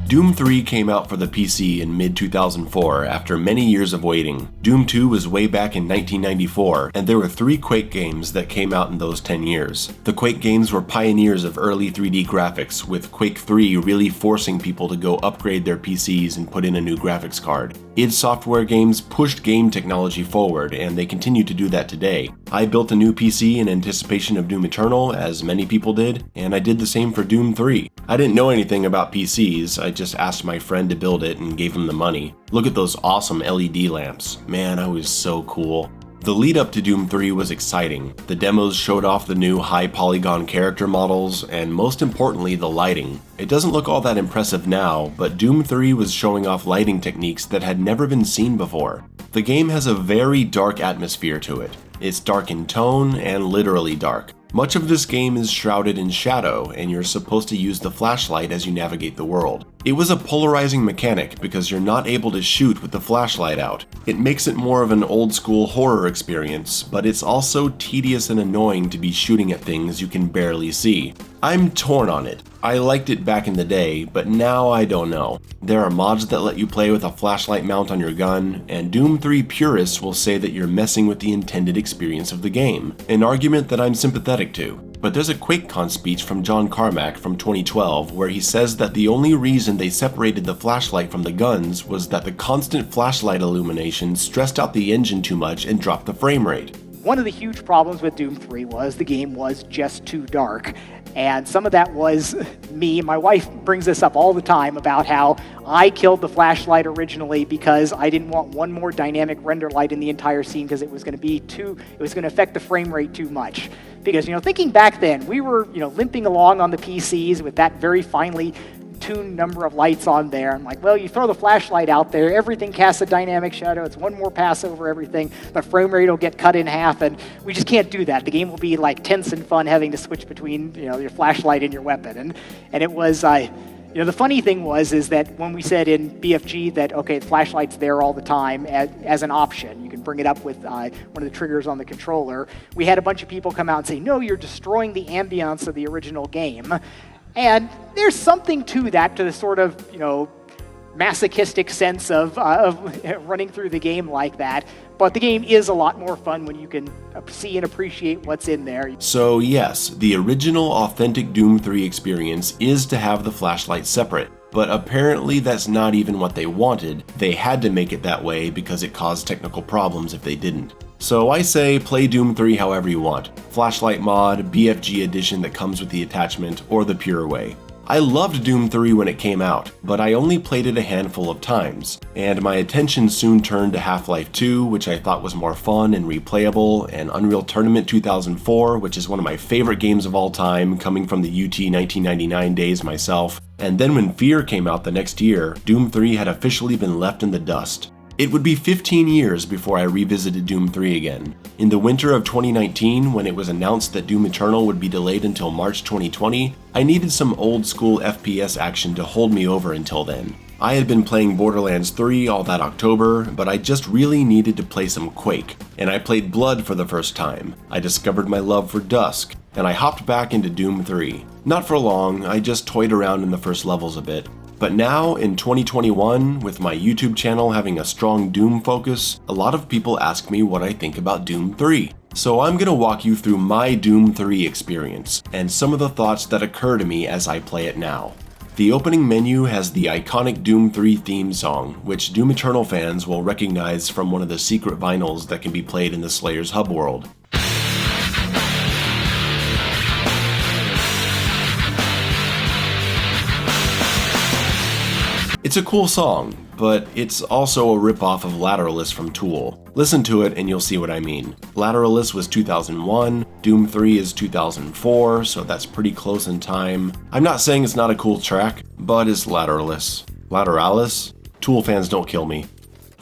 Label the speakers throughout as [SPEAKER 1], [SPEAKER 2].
[SPEAKER 1] Doom 3 came out for the PC in mid-2004 after many years of waiting. Doom 2 was way back in 1994, and there were 3 Quake games that came out in those 10 years. The Quake games were pioneers of early 3D graphics, with Quake 3 really forcing people to go upgrade their PCs and put in a new graphics card. id Software games pushed game technology forward, and they continue to do that today. I built a new PC in anticipation of Doom Eternal, as many people did, and I did the same for Doom 3. I didn't know anything about PCs, I just asked my friend to build it and gave him the money. Look at those awesome LED lamps. Man, I was so cool. The lead up to Doom 3 was exciting. The demos showed off the new high polygon character models, and most importantly, the lighting. It doesn't look all that impressive now, but Doom 3 was showing off lighting techniques that had never been seen before. The game has a very dark atmosphere to it. It's dark in tone and literally dark. Much of this game is shrouded in shadow, and you're supposed to use the flashlight as you navigate the world. It was a polarizing mechanic because you're not able to shoot with the flashlight out. It makes it more of an old school horror experience, but it's also tedious and annoying to be shooting at things you can barely see. I'm torn on it. I liked it back in the day, but now I don't know. There are mods that let you play with a flashlight mount on your gun, and Doom 3 purists will say that you're messing with the intended experience of the game, an argument that I'm sympathetic to. But there's a QuakeCon speech from John Carmack from 2012 where he says that the only reason they separated the flashlight from the guns was that the constant flashlight illumination stressed out the engine too much and dropped the frame rate.
[SPEAKER 2] One of the huge problems with Doom 3 was the game was just too dark. And some of that was me. My wife brings this up all the time about how I killed the flashlight originally because I didn't want one more dynamic render light in the entire scene because it was going to affect the frame rate too much. Because, thinking back then, we were, limping along on the PCs with that very finely tuned number of lights on there. I'm like, well, you throw the flashlight out there, everything casts a dynamic shadow, it's one more pass over everything, the frame rate will get cut in half, and we just can't do that. The game will be like tense and fun having to switch between, your flashlight and your weapon. And it was, the funny thing is that when we said in BFG that, okay, the flashlight's there all the time as an option, you can bring it up with one of the triggers on the controller, we had a bunch of people come out and say, no, you're destroying the ambience of the original game. And there's something to that, to the sort of, masochistic sense of running through the game like that. But the game is a lot more fun when you can see and appreciate what's in there.
[SPEAKER 1] So yes, the original authentic Doom 3 experience is to have the flashlight separate. But apparently that's not even what they wanted. They had to make it that way because it caused technical problems if they didn't. So I say play Doom 3 however you want. Flashlight mod, BFG edition that comes with the attachment, or the pure way. I loved Doom 3 when it came out, but I only played it a handful of times, and my attention soon turned to Half-Life 2, which I thought was more fun and replayable, and Unreal Tournament 2004, which is one of my favorite games of all time, coming from the UT 1999 days myself. And then when Fear came out the next year, Doom 3 had officially been left in the dust. It would be 15 years before I revisited Doom 3 again. In the winter of 2019, when it was announced that Doom Eternal would be delayed until March 2020, I needed some old school FPS action to hold me over until then. I had been playing Borderlands 3 all that October, but I just really needed to play some Quake, and I played Blood for the first time. I discovered my love for Dusk, and I hopped back into Doom 3. Not for long, I just toyed around in the first levels a bit. But now, in 2021, with my YouTube channel having a strong Doom focus, a lot of people ask me what I think about Doom 3. So I'm gonna walk you through my Doom 3 experience, and some of the thoughts that occur to me as I play it now. The opening menu has the iconic Doom 3 theme song, which Doom Eternal fans will recognize from one of the secret vinyls that can be played in the Slayer's hub world. It's a cool song, but it's also a ripoff of Lateralus from Tool. Listen to it and you'll see what I mean. Lateralus was 2001, Doom 3 is 2004, so that's pretty close in time. I'm not saying it's not a cool track, but it's Lateralus. Lateralis? Tool fans don't kill me.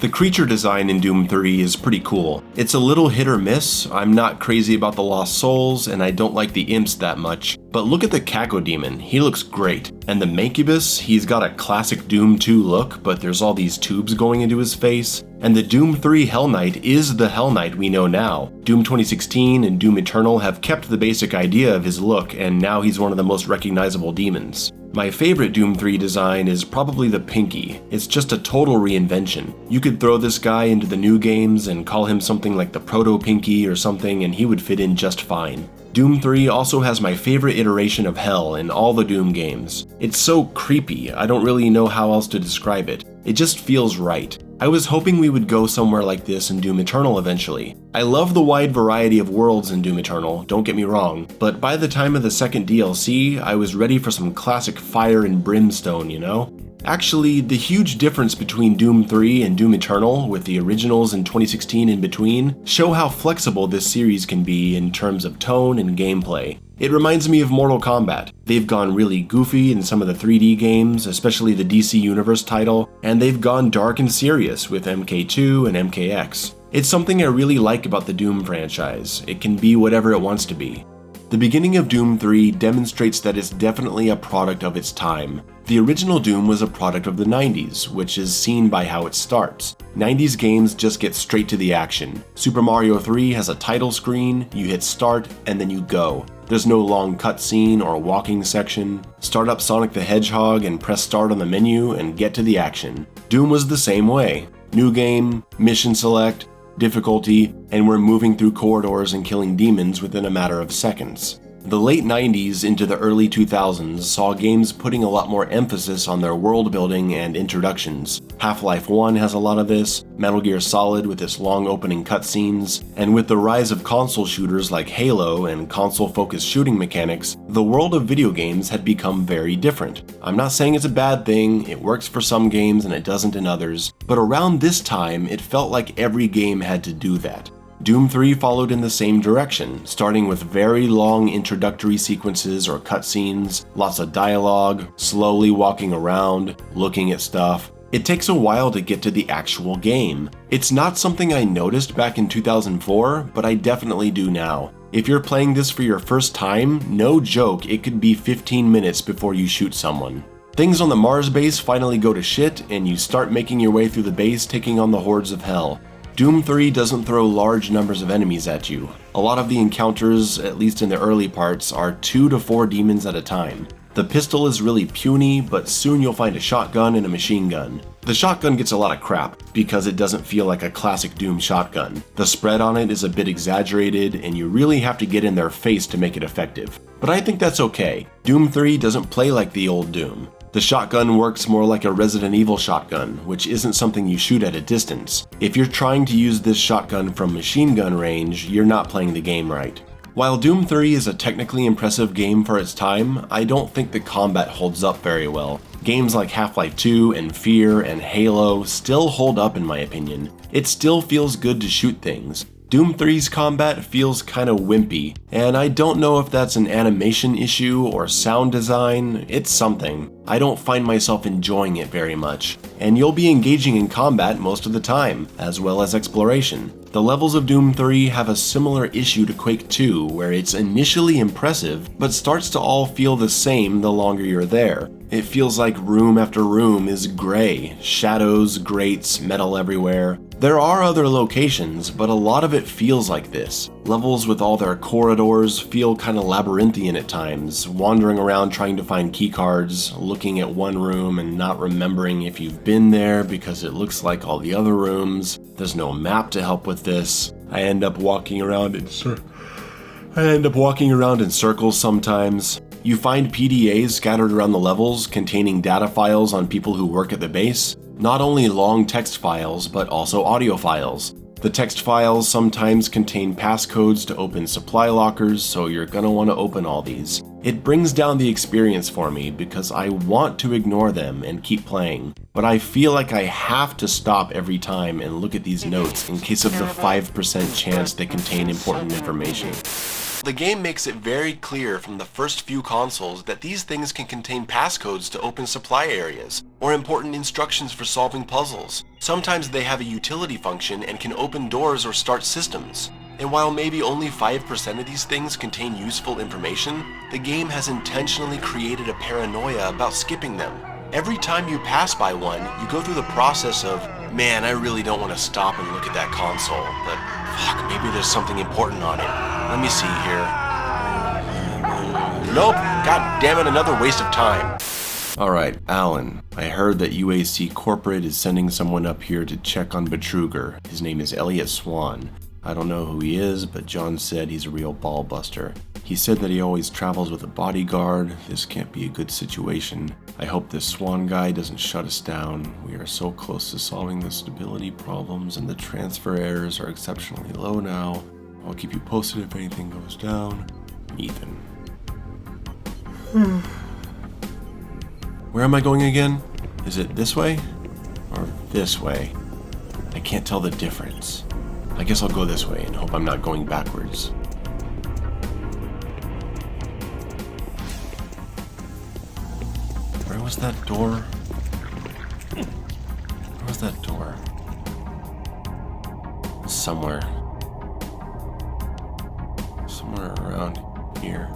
[SPEAKER 1] The creature design in Doom 3 is pretty cool. It's a little hit or miss. I'm not crazy about the Lost Souls, and I don't like the imps that much. But look at the Cacodemon, he looks great. And the Mancubus, he's got a classic Doom 2 look, but there's all these tubes going into his face. And the Doom 3 Hell Knight is the Hell Knight we know now. Doom 2016 and Doom Eternal have kept the basic idea of his look, and now he's one of the most recognizable demons. My favorite Doom 3 design is probably the Pinky. It's just a total reinvention. You could throw this guy into the new games and call him something like the Proto-Pinky or something and he would fit in just fine. Doom 3 also has my favorite iteration of Hell in all the Doom games. It's so creepy, I don't really know how else to describe it. It just feels right. I was hoping we would go somewhere like this in Doom Eternal eventually. I love the wide variety of worlds in Doom Eternal, don't get me wrong, but by the time of the second DLC, I was ready for some classic fire and brimstone, you know? Actually, the huge difference between Doom 3 and Doom Eternal, with the originals in 2016 in between, show how flexible this series can be in terms of tone and gameplay. It reminds me of Mortal Kombat. They've gone really goofy in some of the 3D games, especially the DC Universe title, and they've gone dark and serious with MK2 and MKX. It's something I really like about the Doom franchise. It can be whatever it wants to be. The beginning of Doom 3 demonstrates that it's definitely a product of its time. The original Doom was a product of the 90s, which is seen by how it starts. 90s games just get straight to the action. Super Mario 3 has a title screen, you hit start, and then you go. There's no long cutscene or walking section. Start up Sonic the Hedgehog and press start on the menu and get to the action. Doom was the same way. New game, mission select, difficulty, and we're moving through corridors and killing demons within a matter of seconds. The late 90s into the early 2000s saw games putting a lot more emphasis on their world building and introductions. Half-Life 1 has a lot of this, Metal Gear Solid with its long opening cutscenes, and with the rise of console shooters like Halo and console-focused shooting mechanics, the world of video games had become very different. I'm not saying it's a bad thing, it works for some games and it doesn't in others, but around this time it felt like every game had to do that. Doom 3 followed in the same direction, starting with very long introductory sequences or cutscenes, lots of dialogue, slowly walking around, looking at stuff. It takes a while to get to the actual game. It's not something I noticed back in 2004, but I definitely do now. If you're playing this for your first time, no joke, it could be 15 minutes before you shoot someone. Things on the Mars base finally go to shit, and you start making your way through the base taking on the hordes of hell. Doom 3 doesn't throw large numbers of enemies at you. A lot of the encounters, at least in the early parts, are 2 to 4 demons at a time. The pistol is really puny, but soon you'll find a shotgun and a machine gun. The shotgun gets a lot of crap, because it doesn't feel like a classic Doom shotgun. The spread on it is a bit exaggerated, and you really have to get in their face to make it effective. But I think that's okay. Doom 3 doesn't play like the old Doom. The shotgun works more like a Resident Evil shotgun, which isn't something you shoot at a distance. If you're trying to use this shotgun from machine gun range, you're not playing the game right. While Doom 3 is a technically impressive game for its time, I don't think the combat holds up very well. Games like Half-Life 2 and Fear and Halo still hold up in my opinion. It still feels good to shoot things. Doom 3's combat feels kinda wimpy, and I don't know if that's an animation issue or sound design, it's something. I don't find myself enjoying it very much. And you'll be engaging in combat most of the time, as well as exploration. The levels of Doom 3 have a similar issue to Quake 2, where it's initially impressive, but starts to all feel the same the longer you're there. It feels like room after room is gray, shadows, grates, metal everywhere. There are other locations, but a lot of it feels like this. Levels with all their corridors feel kinda labyrinthian at times, wandering around trying to find keycards, looking at one room and not remembering if you've been there because it looks like all the other rooms. There's no map to help with this. I end up walking around in circles sometimes. You find PDAs scattered around the levels containing data files on people who work at the base. Not only long text files, but also audio files. The text files sometimes contain passcodes to open supply lockers, so you're gonna want to open all these. It brings down the experience for me because I want to ignore them and keep playing, but I feel like I have to stop every time and look at these notes in case of the 5% chance they contain important information. The game makes it very clear from the first few consoles that these things can contain passcodes to open supply areas, or important instructions for solving puzzles. Sometimes they have a utility function and can open doors or start systems. And while maybe only 5% of these things contain useful information, the game has intentionally created a paranoia about skipping them. Every time you pass by one, you go through the process of, man, I really don't want to stop and look at that console, but fuck, maybe there's something important on it. Let me see here. Nope, god damn it, another waste of time. Alright, Alan, I heard that UAC Corporate is sending someone up here to check on Betruger. His name is Elliot Swan. I don't know who he is, but John said he's a real ball buster. He said that he always travels with a bodyguard. This can't be a good situation. I hope this Swan guy doesn't shut us down. We are so close to solving the stability problems and the transfer errors are exceptionally low now. I'll keep you posted if anything goes down. Ethan. Where am I going again? Is it this way? Or this way? I can't tell the difference. I guess I'll go this way and hope I'm not going backwards. Where was that door? Where was that door? Somewhere. Somewhere around here.